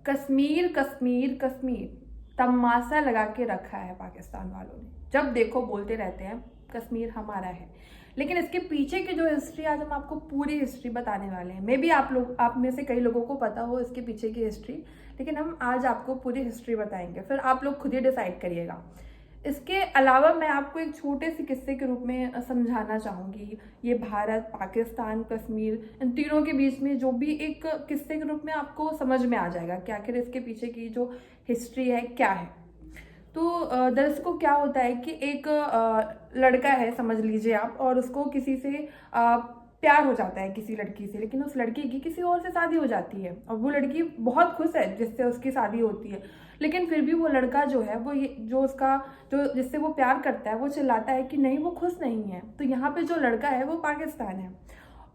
कश्मीर कश्मीर कश्मीर तमाशा लगा के रखा है पाकिस्तान वालों ने। जब देखो बोलते रहते हैं कश्मीर हमारा है, लेकिन इसके पीछे की जो हिस्ट्री, आज हम आपको पूरी हिस्ट्री बताने वाले हैं। मे बी आप में से कई लोगों को पता हो इसके पीछे की हिस्ट्री, लेकिन हम आज आपको पूरी हिस्ट्री बताएंगे, फिर आप लोग खुद ही डिसाइड करिएगा। इसके अलावा मैं आपको एक छोटे से किस्से के रूप में समझाना चाहूँगी। ये भारत, पाकिस्तान, कश्मीर, इन तीनों के बीच में जो भी एक किस्से के रूप में आपको समझ में आ जाएगा कि आखिर इसके पीछे की जो हिस्ट्री है क्या है। तो दर्शकों, क्या होता है कि एक लड़का है, समझ लीजिए आप, और उसको किसी से प्यार हो जाता है, किसी लड़की से, लेकिन उस लड़की की किसी और से शादी हो जाती है और वो लड़की बहुत खुश है जिससे उसकी शादी होती है। लेकिन फिर भी वो लड़का जो है, वो ये जो जिससे वो प्यार करता है, वो चिल्लाता है कि नहीं, वो खुश नहीं है। तो यहाँ पे जो लड़का है वो पाकिस्तान है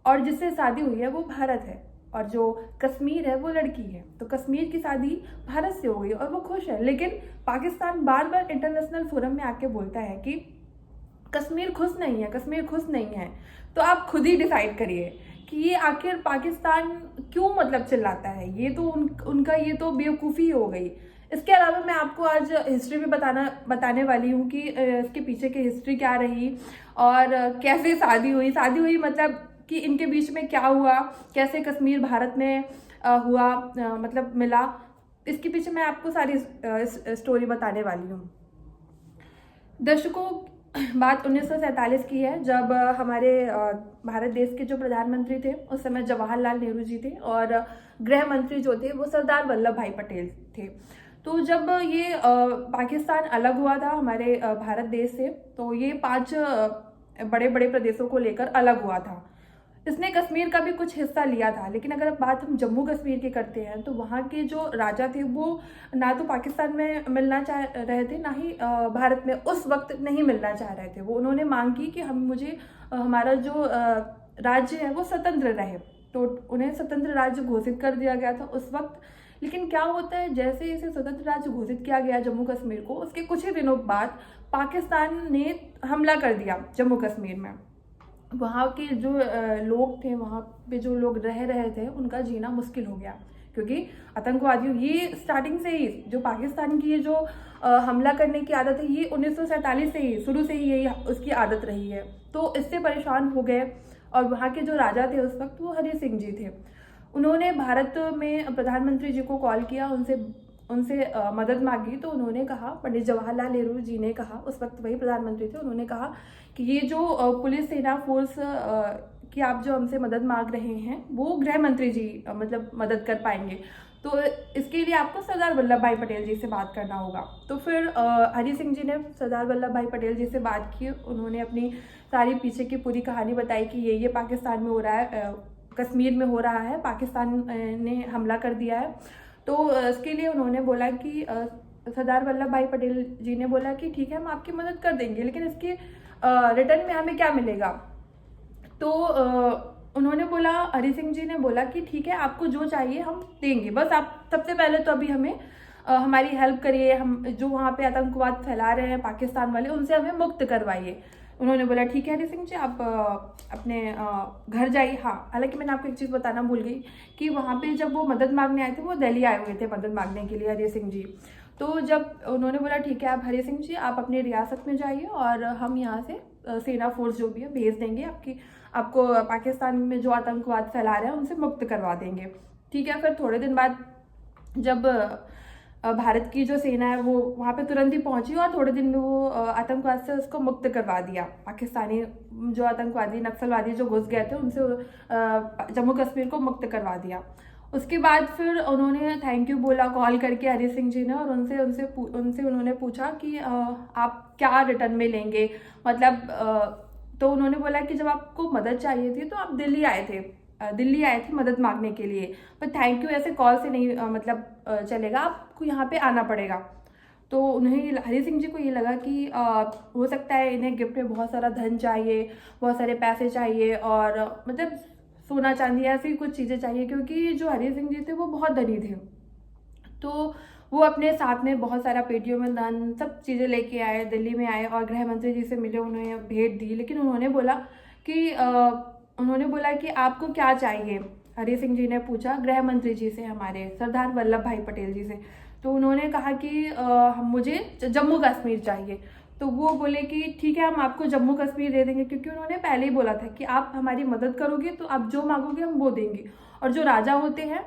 और जिससे शादी हुई है वो भारत है, और जो कश्मीर है वो लड़की है। तो कश्मीर की शादी भारत से हो गई और वो खुश है, लेकिन पाकिस्तान बार बार इंटरनेशनल फोरम में आके बोलता है कि कश्मीर खुश नहीं है, कश्मीर खुश नहीं है। तो आप खुद ही डिसाइड करिए कि ये आखिर पाकिस्तान क्यों मतलब चिल्लाता है। ये तो उनका ये तो बेवकूफ़ी हो गई। इसके अलावा मैं आपको आज हिस्ट्री भी बताने वाली हूँ कि इसके पीछे की हिस्ट्री क्या रही और कैसे शादी हुई मतलब कि इनके बीच में क्या हुआ, कैसे कश्मीर भारत में हुआ, मतलब मिला। इसके पीछे मैं आपको सारी स्टोरी बताने वाली हूँ। दर्शकों, बात 1947 की है, जब हमारे भारत देश के जो प्रधानमंत्री थे उस समय जवाहरलाल नेहरू जी थे और गृह मंत्री जो थे वो सरदार वल्लभ भाई पटेल थे। तो जब ये पाकिस्तान अलग हुआ था हमारे भारत देश से, तो ये 5 बड़े बड़े प्रदेशों को लेकर अलग हुआ था। इसने कश्मीर का भी कुछ हिस्सा लिया था, लेकिन अगर बात हम जम्मू कश्मीर की करते हैं तो वहाँ के जो राजा थे वो ना तो पाकिस्तान में मिलना चाह रहे थे, ना ही भारत में उस वक्त नहीं मिलना चाह रहे थे। वो उन्होंने मांग की कि हमारा जो राज्य है वो स्वतंत्र रहे, तो उन्हें स्वतंत्र राज्य घोषित कर दिया गया था उस वक्त। लेकिन क्या होता है, जैसे इसे स्वतंत्र राज्य घोषित किया गया जम्मू कश्मीर को, उसके कुछ ही दिनों बाद पाकिस्तान ने हमला कर दिया जम्मू कश्मीर में। वहाँ के जो लोग थे, वहाँ पे जो लोग रह रहे थे, उनका जीना मुश्किल हो गया, क्योंकि आतंकवादियों, ये स्टार्टिंग से ही जो पाकिस्तान की ये जो हमला करने की आदत है, ये 1947 से ही, शुरू से ही यही उसकी आदत रही है। तो इससे परेशान हो गए और वहाँ के जो राजा थे उस वक्त वो हरि सिंह जी थे। उन्होंने भारत में प्रधानमंत्री जी को कॉल किया, उनसे उनसे मदद मांगी। तो उन्होंने कहा, पंडित जवाहरलाल नेहरू जी ने कहा, उस वक्त वही प्रधानमंत्री थे, उन्होंने कहा कि ये जो पुलिस सेना फोर्स की आप जो हमसे मदद मांग रहे हैं वो गृह मंत्री जी मतलब मदद कर पाएंगे, तो इसके लिए आपको सरदार वल्लभ भाई पटेल जी से बात करना होगा। तो फिर हरि सिंह जी ने सरदार वल्लभ भाई पटेल जी से बात की। उन्होंने अपनी सारी पीछे की पूरी कहानी बताई कि ये पाकिस्तान में हो रहा है, कश्मीर में हो रहा है, पाकिस्तान ने हमला कर दिया है। तो इसके लिए उन्होंने बोला कि सरदार वल्लभ भाई पटेल जी ने बोला कि ठीक है, हम आपकी मदद कर देंगे, लेकिन इसके रिटर्न में हमें क्या मिलेगा। तो उन्होंने बोला, हरि सिंह जी ने बोला कि ठीक है, आपको जो चाहिए हम देंगे, बस आप सबसे पहले तो अभी हमें हमारी हेल्प करिए, हम जो वहाँ पे आतंकवाद फैला रहे हैं पाकिस्तान वाले, उनसे हमें मुक्त करवाइए। उन्होंने बोला ठीक है हरि सिंह जी, आप अपने घर जाइए। हाँ, हालांकि मैंने आपको एक चीज़ बताना भूल गई कि वहाँ पे जब वो मदद मांगने आए थे, वो दिल्ली आए हुए थे मदद मांगने के लिए, हरि सिंह जी। तो जब उन्होंने बोला ठीक है, आप हरि सिंह जी आप अपनी रियासत में जाइए और हम यहाँ से सेना फोर्स जो भी है भेज देंगे, आपको पाकिस्तान में जो आतंकवाद फैला रहे हैं उनसे मुक्त करवा देंगे। ठीक है। फिर थोड़े दिन बाद जब भारत की जो सेना है वो वहाँ पे तुरंत ही पहुंची और थोड़े दिन में वो आतंकवाद से उसको मुक्त करवा दिया। पाकिस्तानी जो आतंकवादी नक्सलवादी जो घुस गए थे उनसे जम्मू कश्मीर को मुक्त करवा दिया। उसके बाद फिर उन्होंने थैंक यू बोला कॉल करके हरि सिंह जी ने, और उनसे उन्होंने पूछा कि आप क्या रिटर्न में लेंगे, मतलब तो उन्होंने बोला कि जब आपको मदद चाहिए थी तो आप दिल्ली आए थे मदद मांगने के लिए, पर थैंक यू ऐसे कॉल से नहीं मतलब चलेगा, आपको यहाँ पे आना पड़ेगा। तो उन्हें, हरि सिंह जी को ये लगा कि हो सकता है इन्हें गिफ्ट में बहुत सारा धन चाहिए, बहुत सारे पैसे चाहिए और मतलब सोना चांदी ऐसी कुछ चीज़ें चाहिए, क्योंकि जो हरि सिंह जी थे वो बहुत धनी थे। तो वो अपने साथ में बहुत सारा पेटियों में धन सब चीज़ें लेके आए, दिल्ली में आए और गृह मंत्री जी से मिले, उन्हें भेंट दी। लेकिन उन्होंने बोला कि आपको क्या चाहिए। हरि सिंह जी ने पूछा गृह मंत्री जी से, हमारे सरदार वल्लभ भाई पटेल जी से। तो उन्होंने कहा कि मुझे जम्मू कश्मीर चाहिए। तो वो बोले कि ठीक है, हम आपको जम्मू कश्मीर दे देंगे, क्योंकि उन्होंने पहले ही बोला था कि आप हमारी मदद करोगे तो आप जो मांगोगे हम वो देंगे, और जो राजा होते हैं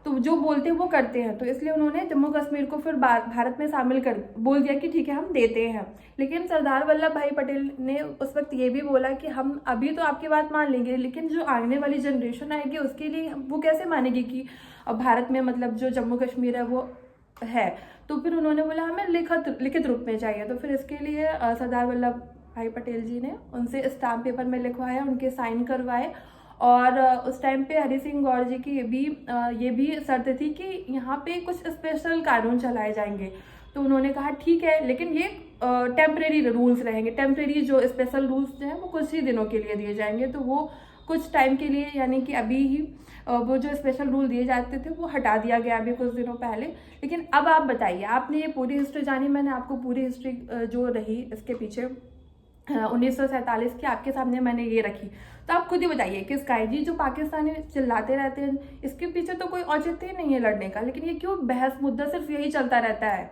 तो जो बोलते हैं वो करते हैं। तो इसलिए उन्होंने जम्मू कश्मीर को फिर भारत में शामिल कर बोल दिया कि ठीक है हम देते हैं। लेकिन सरदार वल्लभ भाई पटेल ने उस वक्त ये भी बोला कि हम अभी तो आपकी बात मान लेंगे, लेकिन जो आने वाली जनरेशन आएगी उसके लिए वो कैसे मानेगी कि भारत में मतलब जो जम्मू कश्मीर है वो है। तो फिर उन्होंने बोला हमें लिखित रूप में चाहिए। तो फिर इसके लिए सरदार वल्लभ भाई पटेल जी ने उनसे स्टाम्प पेपर में लिखवाया, उनके साइन करवाए। और उस टाइम पे हरि सिंह गौर जी की ये भी शर्त थी कि यहाँ पे कुछ स्पेशल कानून चलाए जाएंगे। तो उन्होंने कहा ठीक है, लेकिन ये टेम्परेरी रूल्स रहेंगे, टेम्परेरी जो स्पेशल रूल्स जो हैं वो कुछ ही दिनों के लिए दिए जाएंगे। तो वो कुछ टाइम के लिए, यानी कि अभी ही वो जो स्पेशल रूल दिए जाते थे वो हटा दिया गया अभी कुछ दिनों पहले। लेकिन अब आप बताइए, आपने ये पूरी हिस्ट्री जानी, मैंने आपको पूरी हिस्ट्री जो रही इसके पीछे 1947 की आपके सामने मैंने ये रखी। तो आप खुद ही बताइए कि स्काई जी जो पाकिस्तानी चिल्लाते रहते हैं, इसके पीछे तो कोई औचित्य ही नहीं है लड़ने का, लेकिन ये क्यों बहस मुद्दा सिर्फ यही चलता रहता है।